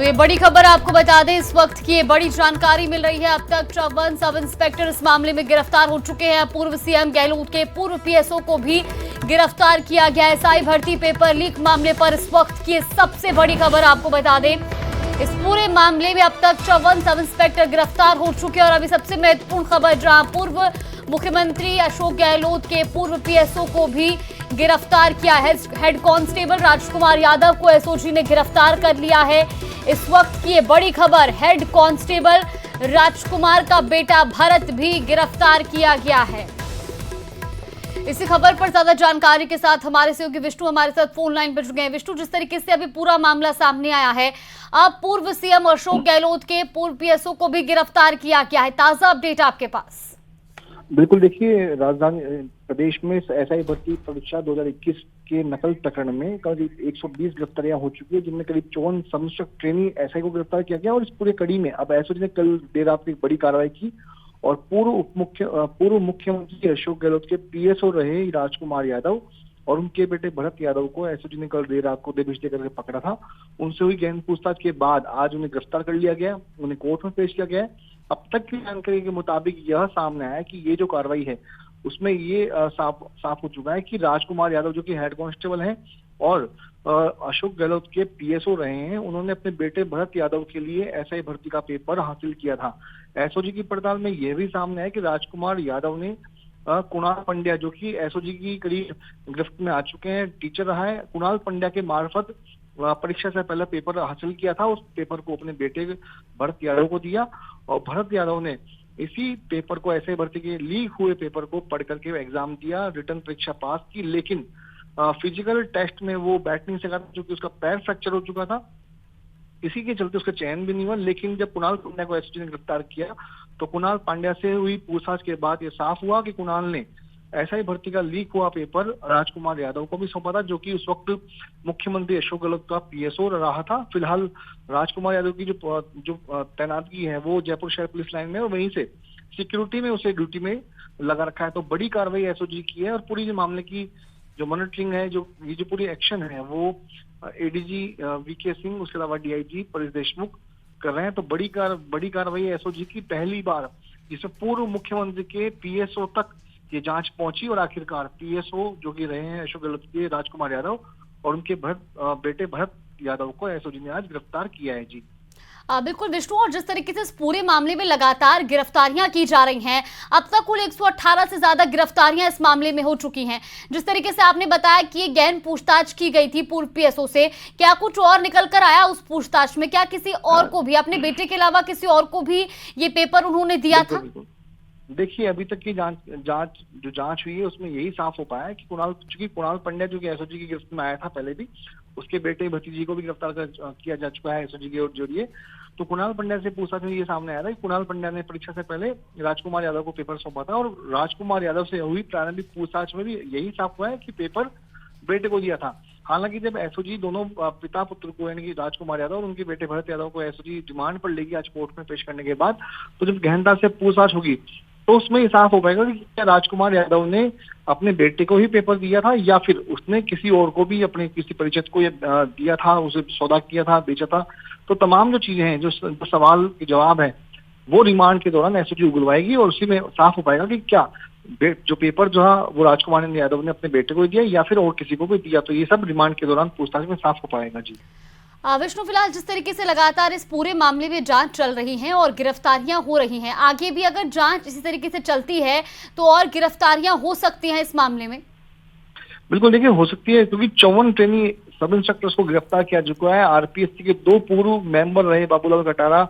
तो ये बड़ी खबर आपको बता दें, इस वक्त की ये बड़ी जानकारी मिल रही है। अब तक 54 सब इंस्पेक्टर इस मामले में गिरफ्तार हो चुके हैं। पूर्व सीएम गहलोत के पूर्व पीएसओ को भी गिरफ्तार किया गया है। एसआई भर्ती पेपर लीक मामले पर इस वक्त की सबसे बड़ी खबर आपको बता दें, इस पूरे मामले में अब तक 54 सब इंस्पेक्टर गिरफ्तार हो चुके हैं। और अभी सबसे महत्वपूर्ण खबर, जहां पूर्व मुख्यमंत्री अशोक गहलोत के पूर्व पीएसओ को भी गिरफ्तार किया है। हेड कांस्टेबल राजकुमार यादव को एसओजी ने गिरफ्तार कर लिया है। इस वक्त की ये बड़ी खबर, हेड कांस्टेबल राजकुमार का बेटा भरत भी गिरफ्तार किया गया है। इसी खबर पर ज्यादा जानकारी के साथ हमारे सहयोगी विष्णु हमारे साथ फोन लाइन पर जुड़े हैं। विष्णु, जिस तरीके से अभी पूरा मामला सामने आया है, अब पूर्व सीएम अशोक गहलोत के पूर्व पीएसओ को भी गिरफ्तार किया गया है, ताजा अपडेट आपके पास? बिल्कुल, देखिए, राजधानी प्रदेश में एसआई भर्ती परीक्षा 2021 के नकल प्रकरण में करीब 120 गिरफ्तारियां हो चुकी है, जिनमें करीब 54 सब ट्रेनी एसआई को गिरफ्तार किया गया। और इस पूरे कड़ी में अब एसओजी ने कल देर रात एक बड़ी कार्रवाई की और पूर्व मुख्यमंत्री अशोक गहलोत के पीएसओ रहे राजकुमार यादव और उनके बेटे भरत यादव को एसओजी ने कल देर रात को देर भिजते करके पकड़ा था। उनसे हुई गहन पूछताछ के बाद आज उन्हें गिरफ्तार कर लिया गया, उन्हें कोर्ट में पेश किया गया है। अब तक की जानकारी के मुताबिक यह सामने आया कि ये जो कार्रवाई है उसमें ये साफ हो चुका है कि राजकुमार यादव, जो कि हेड कांस्टेबल हैं और अशोक गहलोत के पीएसओ रहे हैं, उन्होंने अपने बेटे भरत यादव के लिए एसआई भर्ती का पेपर हासिल किया था। एसओजी की पड़ताल में यह भी सामने है कि राजकुमार यादव ने कुणाल पंड्या, जो कि एसओजी की करीब गिरफ्त में आ चुके हैं, टीचर रहा है, कुणाल पंड्या के मार्फत परीक्षा से पहले पेपर हासिल किया था। उस पेपर को अपने बेटे भरत यादव को दिया और भरत यादव ने इसी पेपर को, ऐसे भर्ती के लीक हुए पेपर को पढ़ करके एग्जाम दिया, रिटर्न परीक्षा पास की। लेकिन फिजिकल टेस्ट में वो बैठ नहीं सका था, क्योंकि उसका पैर फ्रैक्चर हो चुका था। इसी के चलते उसका चयन भी नहीं हुआ। लेकिन जब कुणाल पांड्या को एसओजी ने गिरफ्तार किया तो कुणाल पांड्या से हुई पूछताछ के बाद ये साफ हुआ कि कुणाल ने एसआई भर्ती का लीक हुआ पेपर राजकुमार यादव को भी सौंपा था, जो कि उस वक्त मुख्यमंत्री अशोक गहलोत का पीएसओ रहा था। फिलहाल राजकुमार यादव की जो तैनातगी है वो जयपुर शहर पुलिस लाइन में, और वहीं से सिक्योरिटी में उसे ड्यूटी में लगा रखा है। तो बड़ी कार्रवाई एसओजी की है और पूरी जो मामले की जो मॉनिटरिंग है, ये जो पूरी एक्शन है, वो एडीजी वीके सिंह, उसके अलावा डीआईजी परेश देशमुख कर रहे हैं। तो बड़ी कार्रवाई एसओजी की पहली बार, जिसमें पूर्व मुख्यमंत्री के पीएसओ तक ये जांच पहुंची और आखिरकार पीएसओ जो कि रहे हैं अशोक गहलोत के राजकुमार यादव और उनके बेटे भरत यादव को एसओजी ने आज गिरफ्तार किया है। जी बिल्कुल विष्णु, और जिस तरीके से इस पूरे मामले में लगातार गिरफ्तारियां की जा रही हैं, अब तक कुल 118 से ज्यादा गिरफ्तारियां इस मामले में हो चुकी हैं। जिस तरीके से आपने बताया कि ये गहन पूछताछ की गई थी पूर्व पीएसओ से, क्या कुछ और निकल कर आया उस पूछताछ में? क्या किसी और को भी, अपने बेटे के अलावा किसी और को भी ये पेपर उन्होंने दिया था? देखिए, अभी तक की जांच हुई है उसमें यही साफ हो पाया है कि कुणाल पंड्या, जो कि एसओजी की गिरफ्त में आया था पहले भी, उसके बेटे भतीजी को भी गिरफ्तार किया जा चुका है एसओजी के जरिए। तो कुणाल पंड्या से पूछताछ में ये सामने आया था कि कुणाल पंड्या ने परीक्षा से पहले राजकुमार यादव को पेपर सौंपा था, और राजकुमार यादव से हुई प्रारंभिक पूछताछ में भी यही साफ हुआ है कि पेपर बेटे को दिया था। हालांकि जब एसओजी दोनों पिता पुत्र को, यानी कि राजकुमार यादव और उनके बेटे भरत यादव को एसओजी रिमांड पर लेगी आज कोर्ट में पेश करने के बाद, तो जब गहनता से पूछताछ होगी तो उसमें ये साफ हो पाएगा कि क्या राजकुमार यादव ने अपने बेटे को ही पेपर दिया था या फिर उसने किसी और को भी, अपने किसी परिचित को ये दिया था, उसे सौदा किया था, बेचा था। तो तमाम जो चीजें हैं, जो सवाल के जवाब है, वो रिमांड के दौरान एसओजी उगलवाएगी और उसी में साफ हो पाएगा कि क्या जो पेपर जो है वो राजकुमार यादव ने अपने बेटे को दिया या फिर और किसी को भी दिया। तो ये सब रिमांड के दौरान पूछताछ में साफ हो पाएगा। जी विष्णु, फिलहाल जिस तरीके से लगातार इस पूरे मामले में जांच चल रही है और गिरफ्तारियां हो रही हैं, आगे भी अगर जांच इसी तरीके से चलती है तो और गिरफ्तारियां हो सकती हैं इस मामले में? बिल्कुल, देखिए, हो सकती है, क्योंकि 54 ट्रेनी सब इंस्पेक्टर्स को गिरफ्तार किया चुका है। आरपीएससी के 2 पूर्व मेंबर रहे बाबूलाल कटारा,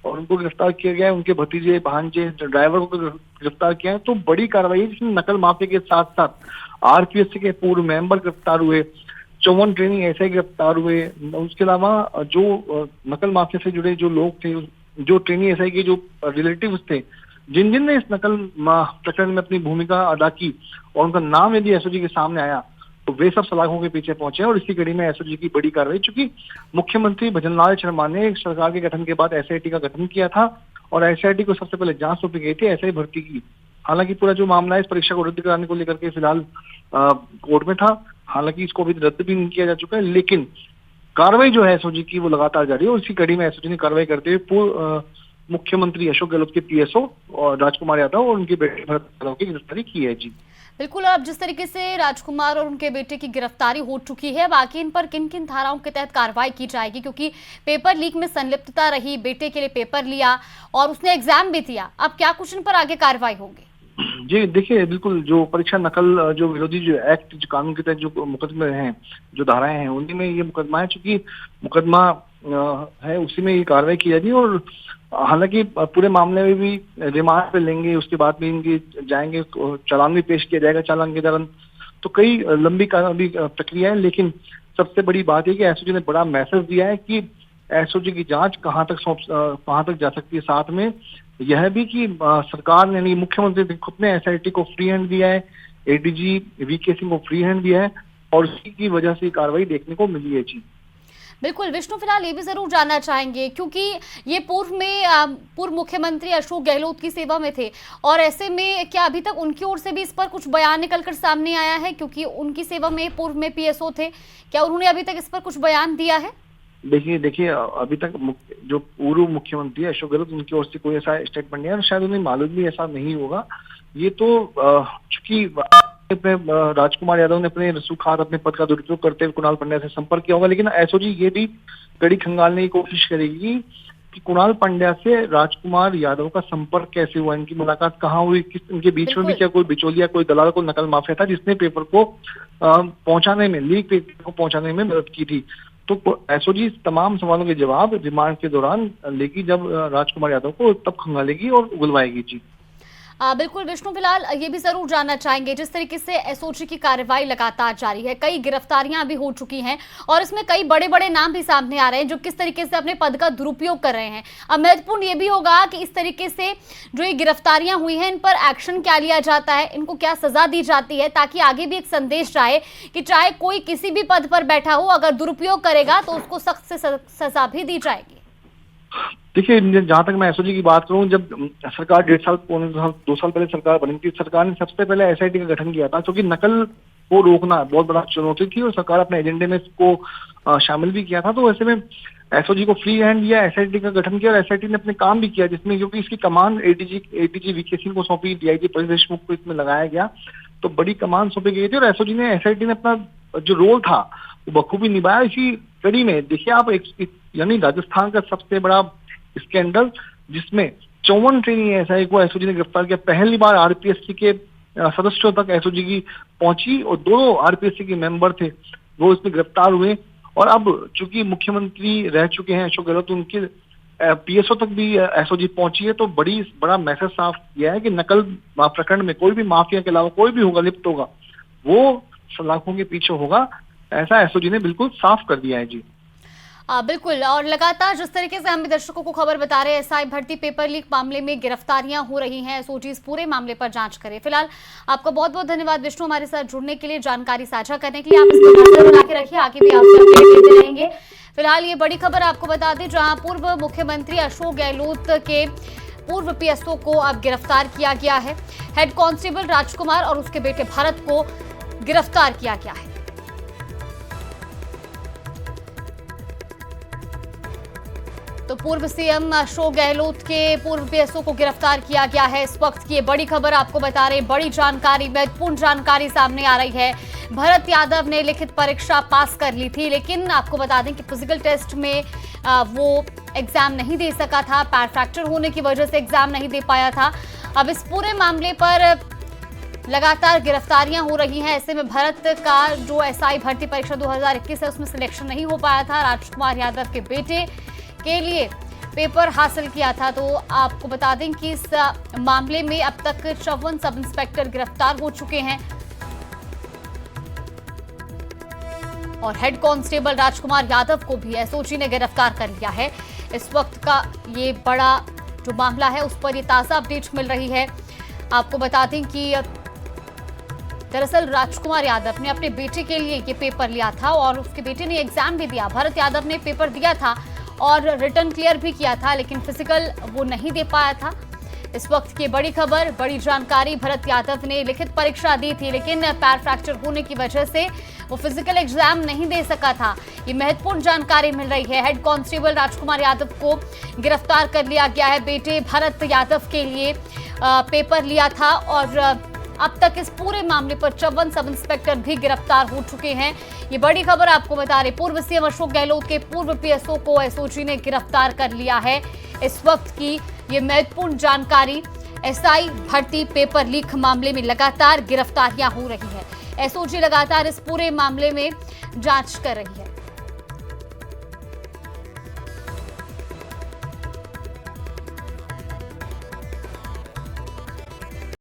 और उनको गिरफ्तार किया गया है। उनके भतीजे, भांजे, ड्राइवर को गिरफ्तार किया है। तो बड़ी कार्रवाई है, जिसमें नकल माफिया के साथ साथ आरपीएससी के पूर्व मेंबर गिरफ्तार हुए, 54 ट्रेनी ऐसे गिरफ्तार हुए। उसके अलावा जो नकल माफिया से जुड़े जो लोग थे, जो ट्रेनी एसआई के जो रिलेटिव्स थे, जिन जिन ने इस नकल प्रकरण में अपनी भूमिका अदा की और उनका नाम यदि एसओजी के सामने आया, तो वे सब सलाखों के पीछे पहुंचे। और इसी कड़ी में एसओजी की बड़ी कार्रवाई, चूंकि मुख्यमंत्री भजनलाल शर्मा ने सरकार के गठन के बाद एसआईटी का गठन किया था और एसआईटी को सबसे पहले जांच सौंपी गई थी एसआई भर्ती की। हालांकि पूरा जो मामला है इस परीक्षा को रद्द कराने को लेकर के फिलहाल कोर्ट में था। हालांकि इसको अभी रद्द भी नहीं किया जा चुका है, लेकिन कार्रवाई जो है एसओजी की वो लगातार जारी है और इसी कड़ी में एसओजी ने कार्रवाई करते हुए पूर्व मुख्यमंत्री अशोक गहलोत के पीएसओ और राजकुमार यादव और उनके बेटे भरत यादव की गिरफ्तारी की है जी। बिल्कुल, अब जिस तरीके से राजकुमार और उनके बेटे की गिरफ्तारी हो चुकी है, बाकी इन पर किन किन धाराओं के तहत कार्रवाई की जाएगी? क्योंकि पेपर लीक में संलिप्तता रही, बेटे के लिए पेपर लिया और उसने एग्जाम भी दिया, अब क्या कुछ इन पर आगे कार्रवाई होगी? जी देखिए, बिल्कुल जो परीक्षा नकल जो विरोधी जो एक्ट जो कानून के तहत जो मुकदमे हैं, जो धाराएं हैं, उन्हीं में ये मुकदमा है। चूंकि मुकदमा है उसी में ये कार्रवाई की जाएगी और हालांकि पूरे मामले में भी रिमांड पे लेंगे, उसके बाद में इनकी जाएंगे, चालान भी पेश किया जाएगा चालान के दौरान। तो कई लंबी कानूनी प्रक्रिया है, लेकिन सबसे बड़ी बात है कि एसओजी ने बड़ा मैसेज दिया है कि एसओजी की जांच कहाँ तक जा सकती है। साथ में यह भी कि सरकार ने यानी मुख्यमंत्री ने खुद ने एसआईटी को फ्री हैंड दिया है, एडीजी वीके सिंह को फ्री हैंड दिया है और उसी की वजह से कार्रवाई देखने को मिली है जी। बिल्कुल विष्णु, फिलहाल ये भी जरूर जानना चाहेंगे क्योंकि ये पूर्व मुख्यमंत्री अशोक गहलोत की सेवा में थे और ऐसे में क्या अभी तक उनकी ओर से भी इस पर कुछ बयान निकलकर सामने आया है? क्योंकि उनकी सेवा में पूर्व में पीएसओ थे, क्या उन्होंने अभी तक इस पर कुछ बयान दिया है? देखिए अभी तक जो पूर्व मुख्यमंत्री अशोक गहलोत, उनकी ओर से कोई ऐसा स्टेटमेंट नहीं है और शायद उन्हें मालूम भी ऐसा नहीं होगा। ये तो चूंकि अपने राजकुमार यादव ने अपने रसूखदार अपने पद का दुरुपयोग करते हुए कुणाल पांड्या से संपर्क किया होगा, लेकिन एसओजी ये भी कड़ी खंगालने की कोशिश करेगी कि कुणाल पांड्या से राजकुमार यादव का संपर्क कैसे हुआ, इनकी मुलाकात कहाँ हुई, इनके बीच में भी क्या कोई बिचौलिया, कोई दलाल, कोई नकल माफिया था जिसने पेपर को पहुंचाने में, लीक पेपर को पहुंचाने में मदद की थी। तो एसओजी तमाम सवालों के जवाब रिमांड के दौरान लेगी, जब राजकुमार यादव को तब खंगालेगी और उगलवाएगी जी। बिल्कुल विष्णु, फिलहाल ये भी जरूर जानना चाहेंगे, जिस तरीके से एसओजी की कार्रवाई लगातार जारी है, कई गिरफ्तारियां भी हो चुकी हैं और इसमें कई बड़े बड़े नाम भी सामने आ रहे हैं जो किस तरीके से अपने पद का दुरुपयोग कर रहे हैं। अब महत्वपूर्ण ये भी होगा कि इस तरीके से जो ये गिरफ्तारियां हुई हैं इन पर एक्शन क्या लिया जाता है, इनको क्या सजा दी जाती है, ताकि आगे भी एक संदेश जाए कि चाहे कोई किसी भी पद पर बैठा हो, अगर दुरुपयोग करेगा तो उसको सख्त से सजा भी दी जाएगी। देखिए, जहां तक मैं एसओजी की बात करूं, जब सरकार 1.5 साल 2 साल पहले सरकार बनी थी, सरकार ने सबसे पहले एसआईटी का गठन किया था, क्योंकि नकल को रोकना बहुत बड़ा चुनौती थी और सरकार अपने एजेंडे में इसको शामिल भी किया था। तो ऐसे में एसओजी को फ्री हैंड दिया, एसआईटी का गठन किया और एसआईटी ने अपने काम भी किया, जिसमें क्योंकि इसकी कमान एडीजी वीके सिंह को सौंपी, डीआईजी परेश देशमुख को इसमें लगाया गया, तो बड़ी कमान सौंपी गई थी और एसआईटी ने अपना जो रोल था वो बखूबी निभाया। इसी कड़ी में देखिए आप, यानी राजस्थान का सबसे बड़ा स्कैंडल जिसमें 54 ट्रेनी एसआई को एसओजी ने गिरफ्तार किया, पहली बार आरपीएससी के सदस्यों तक एसओजी की पहुंची और 2 आरपीएससी के मेंबर थे वो इसमें गिरफ्तार हुए। और अब चूंकि मुख्यमंत्री रह चुके हैं अशोक गहलोत, उनके पीएसओ तक भी एसओजी पहुंची है, तो बड़ा मैसेज साफ किया है कि नकल प्रकरण में कोई भी माफिया के अलावा कोई भी होगा, लिप्त होगा, वो सलाखों के पीछे होगा, ऐसा एसओजी ने बिल्कुल साफ कर दिया है जी। बिल्कुल, और लगातार जिस तरीके से हम दर्शकों को खबर बता रहे हैं, एसआई भर्ती पेपर लीक मामले में गिरफ्तारियां हो रही हैं, एसओजी इस पूरे मामले पर जांच करे। फिलहाल आपका बहुत बहुत धन्यवाद विष्णु, हमारे साथ जुड़ने के लिए, जानकारी साझा करने के लिए। आप इस पर नजर बना के रखिए, आगे भी आपसे अपडेट देते रहेंगे। फिलहाल ये बड़ी खबर आपको बता दें, जहां पूर्व मुख्यमंत्री अशोक गहलोत के पूर्व पीएसओ को अब गिरफ्तार किया गया है। हेड कांस्टेबल राजकुमार और उसके बेटे भरत को गिरफ्तार किया गया है। तो पूर्व सीएम अशोक गहलोत के पूर्व पीएसओ को गिरफ्तार किया गया है। इस वक्त की बड़ी खबर आपको बता रहे, बड़ी जानकारी, महत्वपूर्ण जानकारी सामने आ रही है। भरत यादव ने लिखित परीक्षा पास कर ली थी, लेकिन आपको बता दें कि फिजिकल टेस्ट में वो एग्जाम नहीं दे सका था, पैर फ्रैक्चर होने की वजह से एग्जाम नहीं दे पाया था। अब इस पूरे मामले पर लगातार गिरफ्तारियां हो रही हैं। ऐसे में भरत का जो एसआई भर्ती परीक्षा 2021 है उसमें सिलेक्शन नहीं हो पाया था, राजकुमार यादव के बेटे के लिए पेपर हासिल किया था। तो आपको बता दें कि इस मामले में अब तक 54 सब इंस्पेक्टर गिरफ्तार हो चुके हैं और हेड कांस्टेबल राजकुमार यादव को भी एसओजी ने गिरफ्तार कर लिया है। इस वक्त का ये बड़ा जो मामला है उस पर ये ताजा अपडेट मिल रही है। आपको बता दें कि दरअसल राजकुमार यादव ने अपने बेटे के लिए ये पेपर लिया था और उसके बेटे ने एग्जाम भी दिया। भरत यादव ने पेपर दिया था और रिटर्न क्लियर भी किया था, लेकिन फिजिकल वो नहीं दे पाया था। इस वक्त की बड़ी खबर, बड़ी जानकारी। भरत यादव ने लिखित परीक्षा दी थी, लेकिन पैर फ्रैक्चर होने की वजह से वो फिजिकल एग्जाम नहीं दे सका था। ये महत्वपूर्ण जानकारी मिल रही है। हेड कांस्टेबल राजकुमार यादव को गिरफ्तार कर लिया गया है। बेटे भरत यादव के लिए पेपर लिया था और अब तक इस पूरे मामले पर 54 सब इंस्पेक्टर भी गिरफ्तार हो चुके हैं। ये बड़ी खबर आपको बता रहे, पूर्व सीएम अशोक गहलोत के पूर्व पीएसओ को एसओजी ने गिरफ्तार कर लिया है। इस वक्त की ये महत्वपूर्ण जानकारी। एसआई भर्ती पेपर लीक मामले में लगातार गिरफ्तारियां हो रही है। एसओजी लगातार इस पूरे मामले में जांच कर रही है।